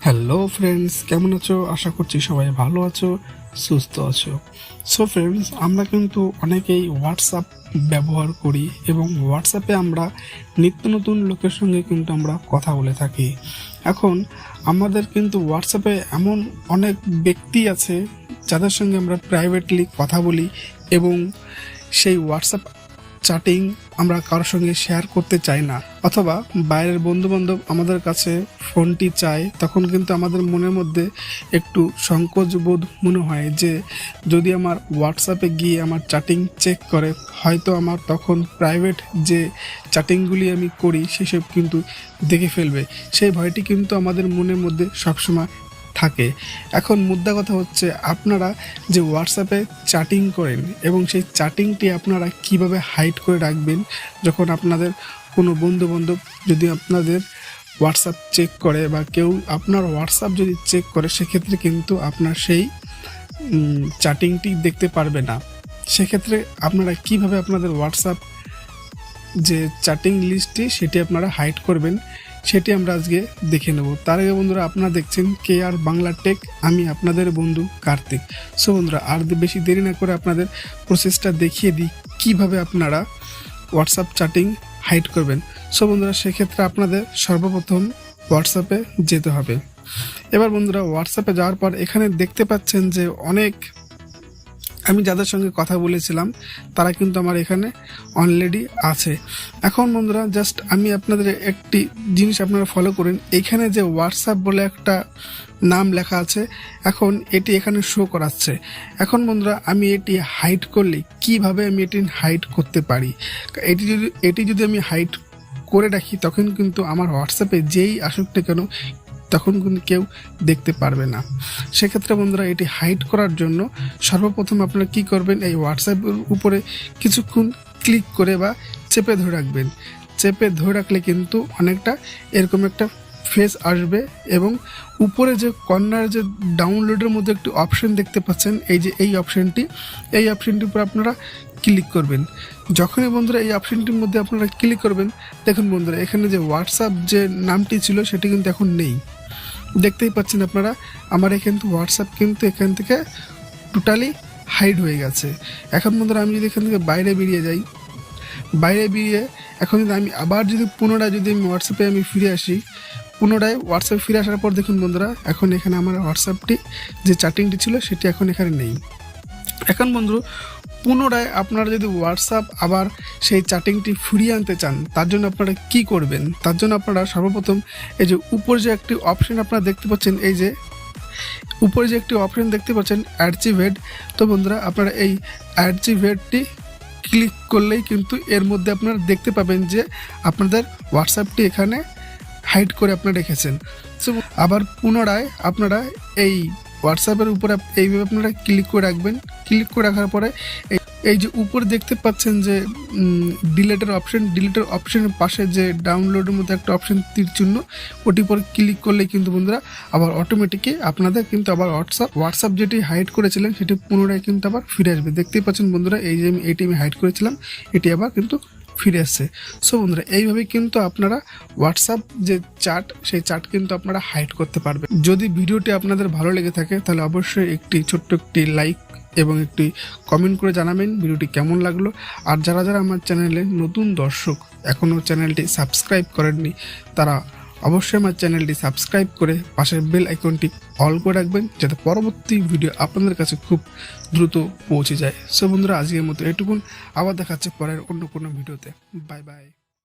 Hello friends, কেমন আছো? আশা করছি সবাই ভালো আছো, সুস্থ আছো। সো ফ্রেন্ডস, আমরা কিন্তু অনেকেই হোয়াটসঅ্যাপ ব্যবহার করি এবং হোয়াটসঅ্যাপে আমরা নিত্য নতুন লোকের সঙ্গে কিন্তু আমরা কথা বলে থাকি। এখন আমাদের কিন্তু হোয়াটসঅ্যাপে এমন অনেক ব্যক্তি আছে যাদের সঙ্গে আমরা প্রাইভেটলি কথা বলি এবং সেই হোয়াটসঅ্যাপ চ্যাটিং আমরা কারোর সঙ্গে শেয়ার করতে চাই না, অথবা বাইরের বন্ধুবান্ধব আমাদের কাছে ফোনটি চায়, তখন কিন্তু আমাদের মনের মধ্যে একটু সংকোচ বোধ মনে হয় যে যদি আমার হোয়াটসঅ্যাপে গিয়ে আমার চ্যাটিং চেক করে, হয়তো আমার তখন প্রাইভেট যে চ্যাটিংগুলি আমি করি সেসব কিন্তু দেখে ফেলবে। সেই ভয়টি কিন্তু আমাদের মনের মধ্যে সবসময় থাকে। এখন মুদ্রা কথা হচ্ছে, আপনারা যে হোয়াটসঅ্যাপে চ্যাটিং করেন এবং সেই চ্যাটিংটি আপনারা কিভাবে হাইড করে রাখবেন। যখন আপনাদের কোনো বন্ধুবান্ধব যদি আপনাদের হোয়াটসঅ্যাপ চেক করে বা কেউ আপনার হোয়াটসঅ্যাপ যদি চেক করে, সেক্ষেত্রে কিন্তু আপনার সেই চ্যাটিংটি দেখতে পারবে না। সেক্ষেত্রে আপনারা কিভাবে আপনাদের হোয়াটসঅ্যাপ যে চ্যাটিং লিস্টটি সেটি আপনারা হাইড করবেন, সেটি আমরা আজকে দেখে নেব। তার আগে বন্ধুরা, আপনারা দেখছেন আর বাংলা টেক, আমি আপনাদের বন্ধু কার্তিক। সো বন্ধুরা, আর বেশি দেরি না করে আপনাদের প্রসেসটা দেখিয়ে দিই কিভাবে আপনারা হোয়াটসঅ্যাপ চ্যাটিং হাইড করবেন। সো বন্ধুরা, সেক্ষেত্রে আপনাদের সর্বপ্রথম হোয়াটসঅ্যাপে যেতে হবে। এবার বন্ধুরা, হোয়াটসঅ্যাপে যাওয়ার পর এখানে দেখতে পাচ্ছেন যে আমি যাদের সঙ্গে কথা বলেছিলাম তারা কিন্তু আমার এখানে অলরেডি আছে। এখন বন্ধুরা, জাস্ট আমি আপনাদের একটি জিনিস আপনারা ফলো করেন। এখানে যে হোয়াটসঅ্যাপ বলে একটা নাম লেখা আছে, এখন এটি এখানে শো করাচ্ছে। এখন বন্ধুরা, আমি এটি হাইড করলে কিভাবে আমি এটি হাইড করতে পারি? এটি যদি আমি হাইড করে রাখি, তখন কিন্তু আমার হোয়াটসঅ্যাপে যেই আসুক না কেন তখন কিন্তু কেউ দেখতে পারবে না। সেক্ষেত্রে বন্ধুরা, এটি হাইড করার জন্য সর্বপ্রথম আপনারা কি করবেন, এই হোয়াটসঅ্যাপের উপরে কিছুক্ষণ ক্লিক করে বা চেপে ধরে রাখবেন। চেপে ধরে রাখলে কিন্তু অনেকটা এরকম একটা ফেস আসবে এবং উপরে যে কর্নারে যে ডাউনলোডের মধ্যে একটি অপশন দেখতে পাচ্ছেন, এই অপশনটির উপর আপনারা ক্লিক করবেন। যখনই বন্ধুরা এই অপশনটির মধ্যে আপনারা ক্লিক করবেন, দেখুন বন্ধুরা, এখানে যে হোয়াটসঅ্যাপ যে নামটি ছিল সেটি কিন্তু এখন নেই। দেখতেই পাচ্ছেন আপনারা, আমার কিন্তু হোয়াটসঅ্যাপ কিন্তু এখান থেকে টোটালি হাইড হয়ে গেছে। এখন বন্ধুরা, আমি যদি এখান থেকে বাইরে বেরিয়ে যাই, এখন যদি আমি আবার পুনরায় আমি হোয়াটসঅ্যাপে ফিরে আসি, পুনরায় হোয়াটসঅ্যাপে ফিরে আসার পর দেখুন বন্ধুরা, এখন এখানে আমার হোয়াটসঅ্যাপটি যে চ্যাটিংটি ছিল সেটি এখন এখানে নেই। এখন বন্ধু, পুনরায় আপনারা যদি হোয়াটসঅ্যাপ আবার সেই চ্যাটিংটি ফিরিয়ে আনতে চান, তার জন্য আপনারা কি করবেন? তার জন্য আপনারা সর্বপ্রথম এই যে উপরে যে একটি অপশন আপনারা দেখতে পাচ্ছেন, এই যে উপরে যে একটি অপশন দেখতে পাচ্ছেন অ্যাচিভেড, তো বন্ধুরা আপনারা এই অ্যাচিভেডটি ক্লিক করলেই কিন্তু এর মধ্যে আপনারা দেখতে পাবেন যে আপনাদের হোয়াটসঅ্যাপটি এখানে হাইড করে আপনারা রেখেছেন। সো আবার পুনরায় আপনারা এই হোয়াটসঅ্যাপের উপরে এইভাবে আপনারা ক্লিক করে রাখবেন। ক্লিক করে রাখার পরে এই যে উপরে দেখতে পাচ্ছেন যে ডিলিটের অপশনের পাশে যে ডাউনলোডের মধ্যে একটা অপশন তীর চিহ্ন, ওটির পর ক্লিক করলে কিন্তু বন্ধুরা আবার অটোমেটিকই আপনাদের কিন্তু আবার হোয়াটসঅ্যাপ যেটি হাইড করেছিলেন সেটি পুনরায় কিন্তু আবার ফিরে আসবে। দেখতেই পাচ্ছেন বন্ধুরা, এই যে আমি হাইড করেছিলাম এটি আবার কিন্তু ফিরে আসছে। সো বন্ধুরা, এইভাবে কিন্তু আপনারা হোয়াটসঅ্যাপ যে সেই চ্যাট কিন্তু আপনারা হাইড করতে পারবেন। যদি ভিডিওটি আপনাদের ভালো লেগে থাকে তাহলে অবশ্যই ছোট্ট একটি লাইক এবং একটি কমেন্ট করে জানাবেন ভিডিওটি কেমন লাগলো। আর যারা আমার চ্যানেলে নতুন দর্শক, এখনও চ্যানেলটি সাবস্ক্রাইব করেননি, তারা অবশ্যই আমার চ্যানেলটি সাবস্ক্রাইব করে পাশের বেল আইকনটি অল করে রাখবেন, যাতে পরবর্তী ভিডিও আপনাদের কাছে খুব দ্রুত পৌঁছে যায়। সো বন্ধুরা, আজকের মতো এটুকুন। আবার দেখাচ্ছে পরের অন্য কোনো ভিডিওতে। Bye bye.